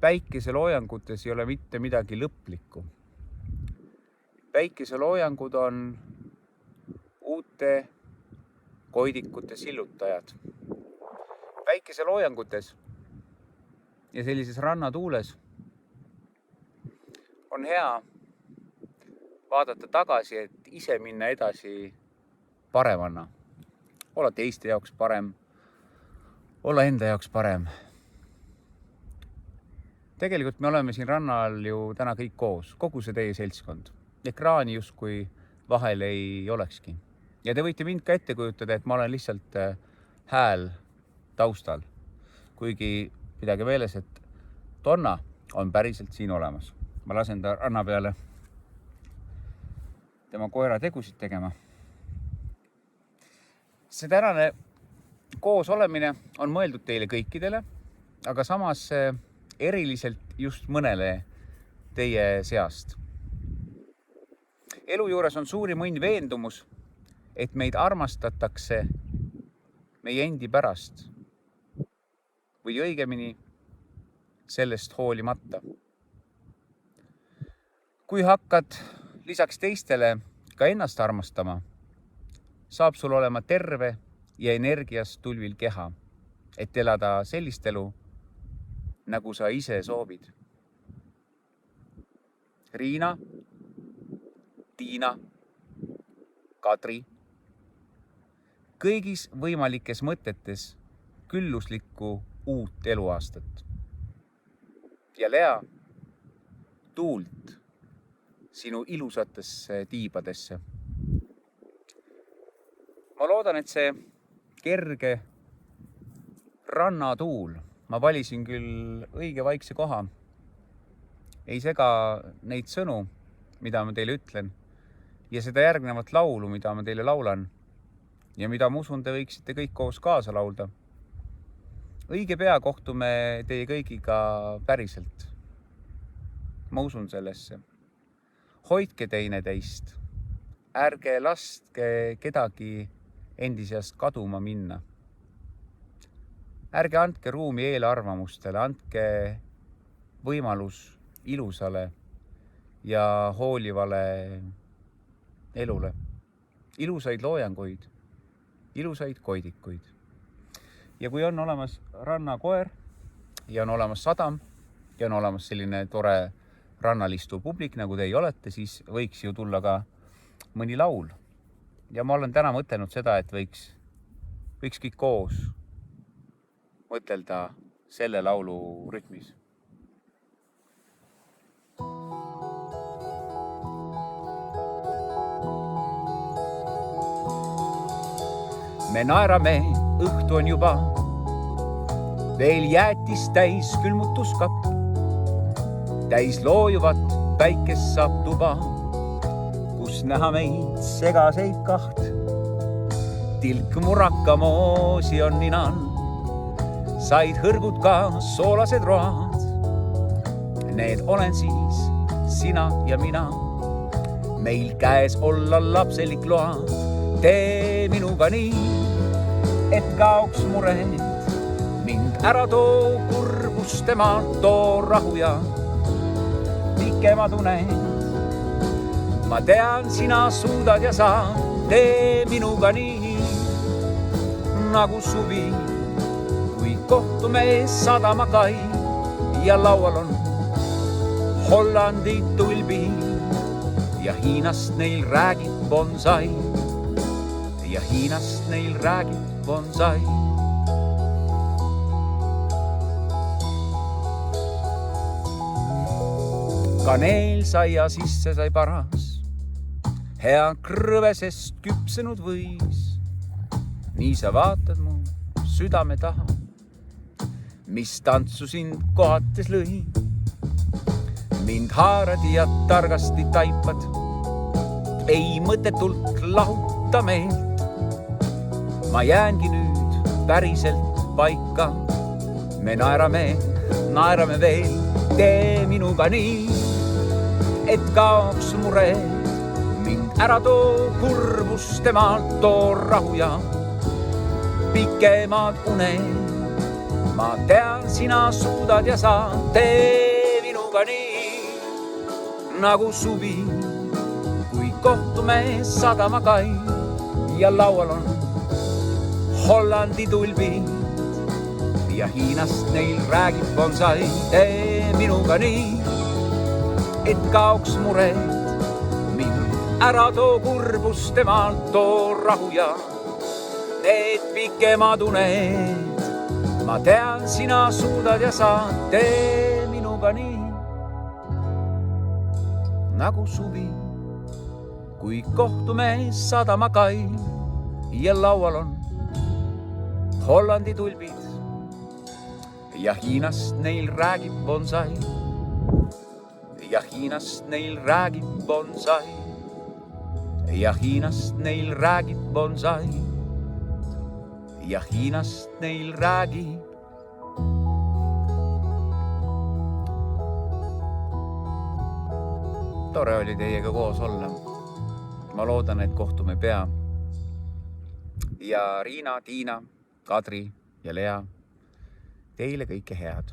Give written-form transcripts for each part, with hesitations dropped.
päikeseloojangutes ei ole mitte midagi lõplikku. Päikeseloojangud on uute koidikute sillutajad. Päikeseloojangutes ja sellises rannatuules on hea vaadata tagasi, et ise minna edasi paremana. Olla teiste jaoks parem, olla enda jaoks parem. Tegelikult me oleme siin rannal ju täna kõik koos, kogu see teie seltskond. Ekraani justkui vahel ei olekski. Ja te võite mind ka ette kujutada, et ma olen lihtsalt hääl taustal. Kuigi pidage meeles, et Donna on päriselt siin olemas. Ma lasen ta ranna peale tema koera tegusid tegema. See tänane koos olemine on mõeldud teile kõikidele, aga samas eriliselt just mõnele teie seast. Elu juures on suurim õnn veendumus, et meid armastatakse meie endi pärast või õigemini sellest hoolimata. Kui hakkad lisaks teistele ka ennast armastama, saab sul olema terve ja energias tulvil keha, et elada sellist elu, nagu sa ise soovid. Riina, Tiina, Kadri, kõigis võimalikes mõtetes külluslikku uut eluaastat. Ja Lea, tuult sinu ilusatesse tiibadesse. Ma loodan, et see kerge rannatuul, ma valisin küll õige vaikse koha, ei sega neid sõnu, mida ma teile ütlen, ja seda järgnevat laulu, mida ma teile laulan, ja mida ma usun, te võiksite kõik koos kaasa laulda. Õige pea kohtume teie kõigiga päriselt. Ma usun sellesse. Hoidke teineteist. Ärge laske kedagi endisest kaduma minna. Ärge andke ruumi eelarvamustele, andke võimalus ilusale ja hoolivale elule. Ilusaid loojanguid, ilusaid koidikuid. Ja kui on olemas rannakoer ja on olemas sadam ja on olemas selline tore rannalistu publik, nagu teie olete, siis võiks ju tulla ka mõni laul. Ja ma olen täna mõtelnud seda, et võiks kõik koos mõtelda selle laulu rütmis. Me naerame, õhtu on juba, veel jäätis täis külmutuskapp, täis loojuvat päikest saab tuba, kus näha meid segaseid kaht. Tilk muraka moosi on ninal, said hõrgud ka soolased road. Need olen siis sina ja mina, meil käes olla lapselik loa. Tee minuga nii, et kaoks mured, mind ära too kurbust maalt, too rahu ja pikemad uned. Ma tean, sina suudad ja saad, tee minuga nii, nagu suvi, kui kohtume sadamakai ja laual on Hollandi tulbi ja Hiinast neil räägib bonsai. Ja Hiinast neil räägib bonsai. Kaneel saia sisse sai paras, hea krõvesest küpsenud võis. Nii sa vaatad mu südame taha, mis tantsu sind kohates lõi. Mind haarad ja targasti taipad, ei mõtetult lahuta meelt. Ma jäängi nüüd päriselt paika, me naerame veel, tee minuga nii, et kaoks mured, mind ära too kurbust maalt, too rahu ja pikemad uned. ma tean, sina suudad ja saad, tee minuga nii nagu suvi, kui kohtume sadamakai ja laual on Hollandi tulbid ja Hiinast neil räägib bonsai. Tee minuga nii, et kaoks mured, mind ära too kurbus temalt, too rahu ja need pikemad uned. Ma tean, sina suudad ja saad, tee minuga nii nagu suvi, kui kohtume sadamakai ja laual on Hollandi tulbid ja Hiinast neil räägib bonsai. Ja Hiinast neil räägib bonsai. Ja Hiinast neil räägib bonsai. Ja Hiinast neil räägib. Tore oli teiega koos olla. Ma loodan, et kohtume pea. Ja Riina, Tiina, Kadri ja Lea, teile kõike head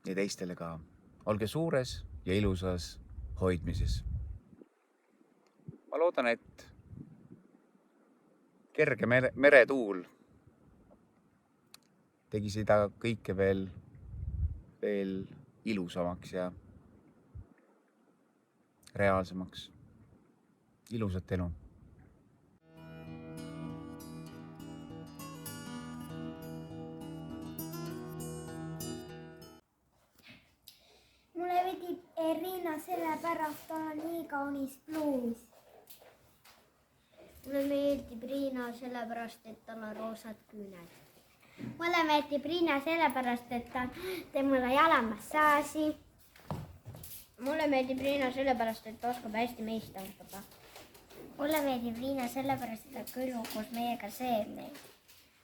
ja teistele ka. Olge suures ja ilusas hoidmises. Ma loodan, et kerge meretuul tegi seda kõike veel ilusamaks ja reaalsemaks. Ilusat elu. Mulle vedib Riina sellepärast on nii kaunis bluus. Mulle meeldib Riina sellepärast, et tal on roosad küüned. Mulle meeldib Riina sellepärast, et ta teeb mulle jalamassaaži. Mulle meeldib Riina sellepärast, et ta oskab hästi meist taustada. Mulle meeldib Riina sellepärast, et ta külgu koos meiega seeb neid.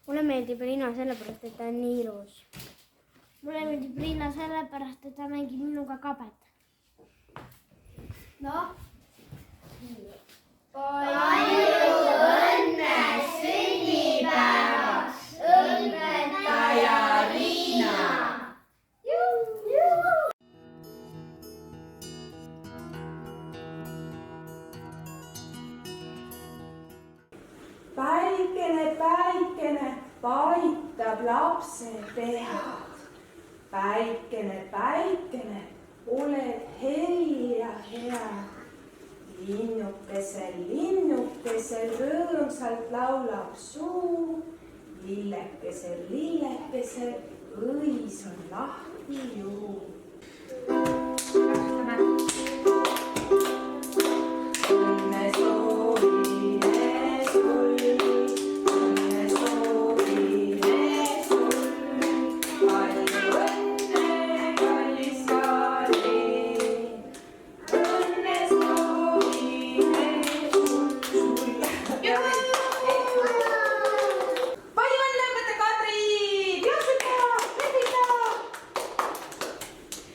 Mulle meeldib Riina sellepärast, et ta on nii ilus. Mulle meeldib Riina sellepärast, et ta mängib minuga kabet. Noh? Palju õnne sünnipäevaks, õpetaja Riina! Päikene, päikene paitab lapse pehad. Päikene, päikene, oled hell ja hea. Linnukesel rõõmsalt laulab suu. Lillekesel, õis on lahti juu.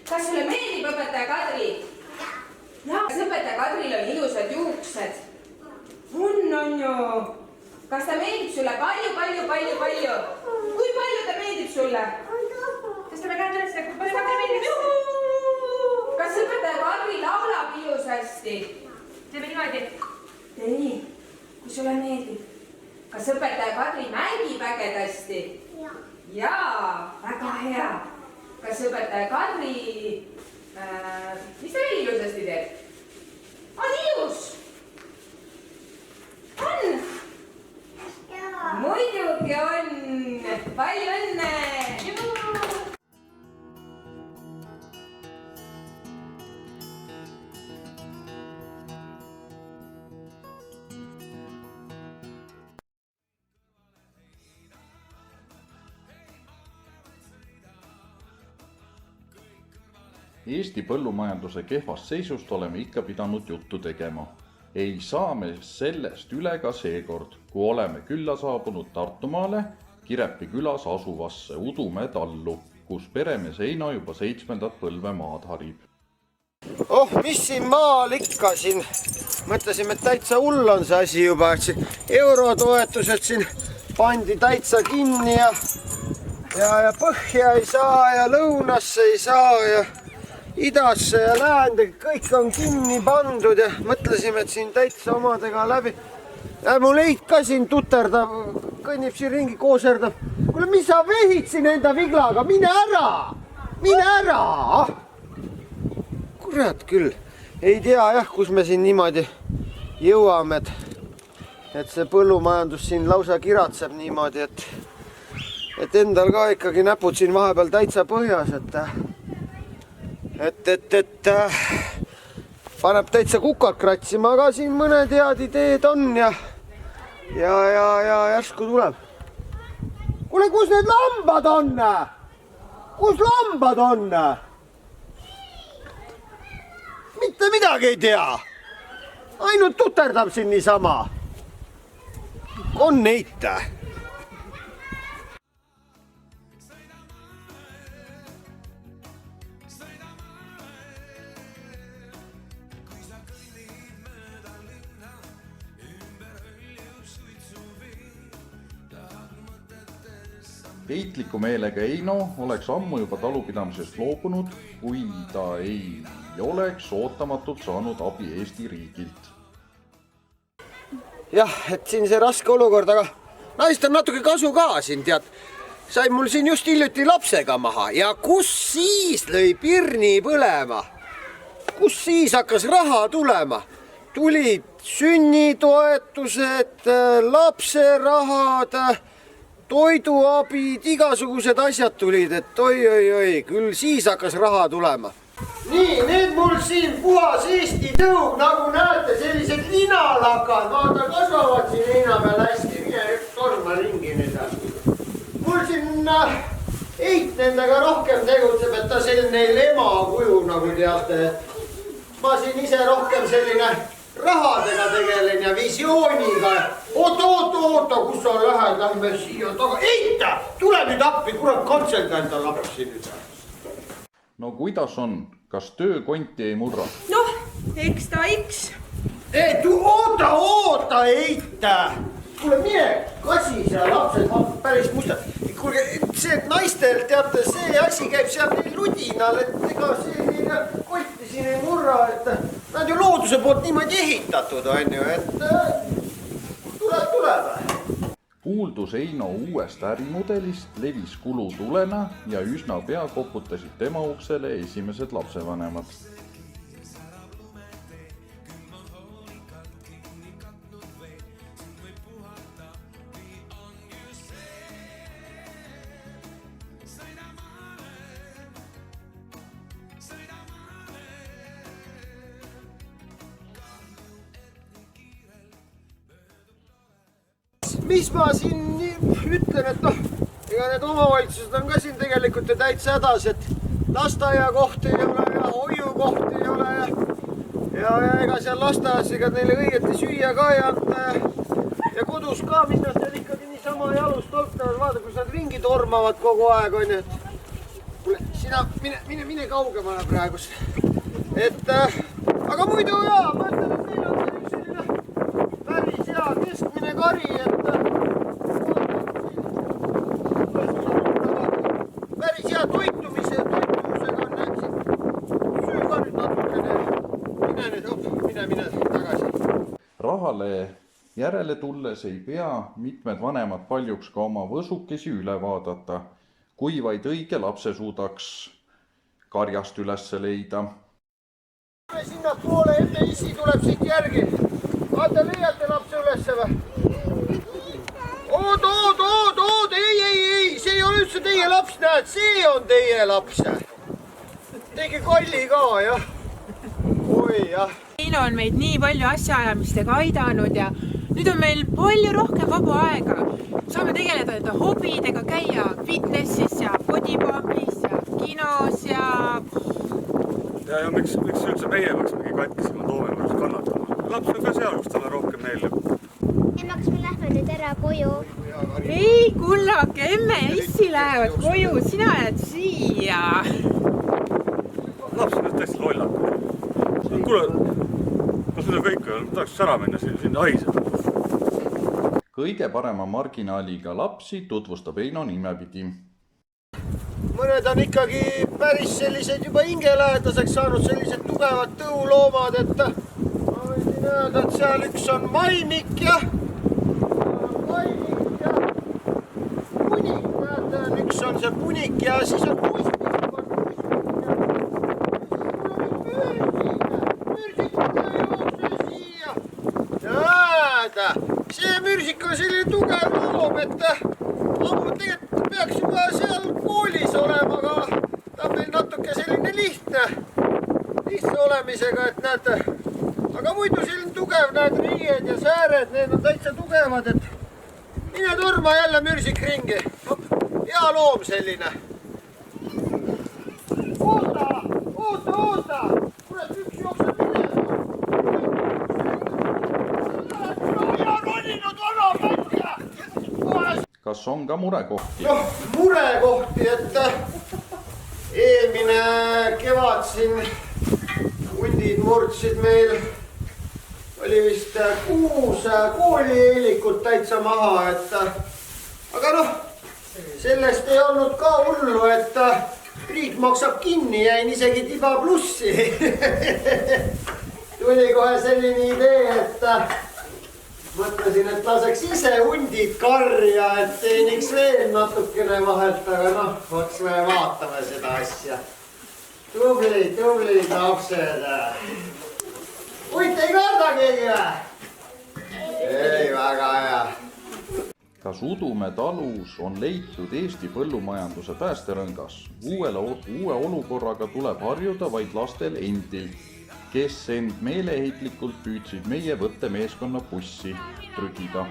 Kas sulle meeldib õpetaja Kadri? Jaa, kas õpetaja Kadril on ilusad juuksed? On ju. Kas ta meeldib sulle palju? Kui palju ta meeldib sulle? Tõstame käed üles, kui palju Kadri meeldib? Kas õpetaja Kadri laulab ilusasti? Teeme niimoodi. Tee nii, kui sulle meeldib. Kas õpetaja Kadri mängib ägedasti? Jaa, väga hea. Kas õpetaja Kadri, mis ta veel ilusasti teeb? On ilus? On? Muidugi on! Palju õnne! Eesti põllumajanduse kehvast seisust oleme ikka pidanud juttu tegema. Ei saa me sellest üle ka seekord, kui oleme külla saabunud Tartumaale Kirepi külas asuvasse Udumäe tallu, kus peremees Heino juba 7. põlve maad harib. Oh, mis siin maal ikka siin? Mõtlesime, et täitsa hull on see asi juba, et siin eurotoetused siin pandi täitsa kinni ja ja põhja ei saa ja lõunasse ei saa ja idasse ja läände, kõik on kinni pandud ja mõtlesime, et siin täitsa omadega läbi. Ja mu leid ka siin tuterdab, kõnnib siin ringi, kooserdab. Kuule, mis sa vehid siin enda viglaga? Mine ära! Mine ära! Kurat küll. Ei tea jah, kus me siin niimoodi jõuame, et see põllumajandus siin lausa kiratseb niimoodi, et endal ka ikkagi näpud siin vahepeal täitsa põhjas, et paneb täitsa kukalt kratsima, aga siin mõned head ideed on ja järsku tuleb. Kuule, kus need lambad on? Kus lambad on? Mitte midagi ei tea. Ainult tuterdab siin niisama. On neid. Peitliku meelega Eino oleks ammu juba talupidamisest loobunud, kui ta ei oleks ootamatult saanud abi Eesti riigilt. Jah, et siin see raske olukord, aga naist on natuke kasu ka siin, tead. Sai mul siin just hiljuti lapsega maha ja kus siis lõi pirni põlema? Kus siis hakkas raha tulema? Tulid sünnitoetused, lapserahad, toiduabid, igasugused asjad tulid, et oi, küll siis hakkas raha tulema. Nii, need mul siin puhas Eesti tõug, nagu näete, sellised linalakad, vaata kasvavad siin heina peal hästi, mine üks torma ringi nüüd. Mul siin Eit nendega rohkem tegutseb, et ta selline ema kuju, nagu teate. Ma siin ise rohkem selline rahadega tegelen ja visiooniga. Oota, kus sa lähed, lähme siia taga. Eita, tule nüüd appi, kurat, katselda enda lapsi nüüd. No kuidas on? Kas töökonti ei murra? Noh, eks ta iks. Oota, Eita. Kuule, mine, kasi seal lapsed, päris mustad. Kuule, see naistel, teate, see asi käib seal neil ludinal, et ega see neile kotti siin ei murra, et nad ju looduse poolt niimoodi ehitatud on ju, et tuleb. Kuuldus Eino uuest ärimudelist levis kulutulena ja üsna pea koputasid tema uksele esimesed lapsevanemad. Mis ma siin ütlen, et noh, ega need omavalitsused on ka siin tegelikult täitsa hädas, et lasteaiakohti ei ole ja hoiukohti ei ole ja ega seal lasteaias ega neile õigeti süüa ka ei anta ja kodus ka minnas need ikkagi niisama jalust tolptavad, vaata, kus nad ringi tormavad kogu aeg, on ju, et kuule, sina mine kaugemale praegus, et aga muidu jaa, ma ütlen, et neil on üks selline päris hea keskmine kari, et päris hea toitumusega on näeksid. Süü ka nüüd natukene. Mine tagasi. Rahale järele tulles ei pea mitmed vanemad paljuks ka oma võsukesi üle vaadata, kui vaid õige lapse suudaks karjast üles leida. Sinna poole enne isi tuleb siit järgi. Vaata, leiate lapse ülesse või? Oot, ei, see ei ole üldse teie laps, näed, see on teie laps. Tegi kalli ka, jah. Oi, jah. Eino on meid nii palju asjaajamistega aidanud ja nüüd on meil palju rohkem vaba aega. Saame tegeleda enda hobidega, käia fitnessis ja bodypumpis ja kinos ja... Ja miks üldse meie peaks mingi katkis, kui me toome võiks kannatama? Laps on ka seal, kus talle rohkem meeldib. Emme, kas me lähme nüüd ära koju? Ei, kullake, emme ja issi lähevad koju, sina jääd siia. Laps on täiesti lollad. Kuule, kas nüüd on kõik, tahaks ära minna sinna haisema? Kõige parema marginaaliga lapsi tutvustab Eino nimepidi. mõned on ikkagi päris sellised juba hingelähedaseks saanud, sellised tugevad tõuloomad, et ma võin öelda, et seal üks on maimik ja punik, näete, üks on see punik ja siis on puistik. See mürsik on selline tugev loom, et tegelikult peaks juba seal koolis olema, aga ta on meil natuke selline lihtsa olemisega, et näete. Aga muidu selline tugev, näed, riied ja sääred, need on täitsa tugevad, et mine torma jälle mürsik ringi. Hea loom selline. Oota! Kurat, üks jookseb minema. kas on ka murekohti? Noh, murekohti, et eelmine kevad siin hundid murdsid meil, oli vist 6 koolieelikut täitsa maha, et aga noh, sellest ei olnud ka hullu, et riik maksab kinni, jäin isegi tiba plussi. Tuli kohe selline idee, et mõtlesin, et laseks ise hundid karja, et teeniks veel natukene vahelt, aga noh, ots me vaatame seda asja. Tubli lapsed. Hunt ei karda keegi või? Ei, väga hea. Kas Udumäe talus on leitud Eesti põllumajanduse päästerõngas? Uue olukorraga tuleb harjuda vaid lastel endil, kes end meeleheitlikult püüdsid meie võttemeeskonna bussi trügida.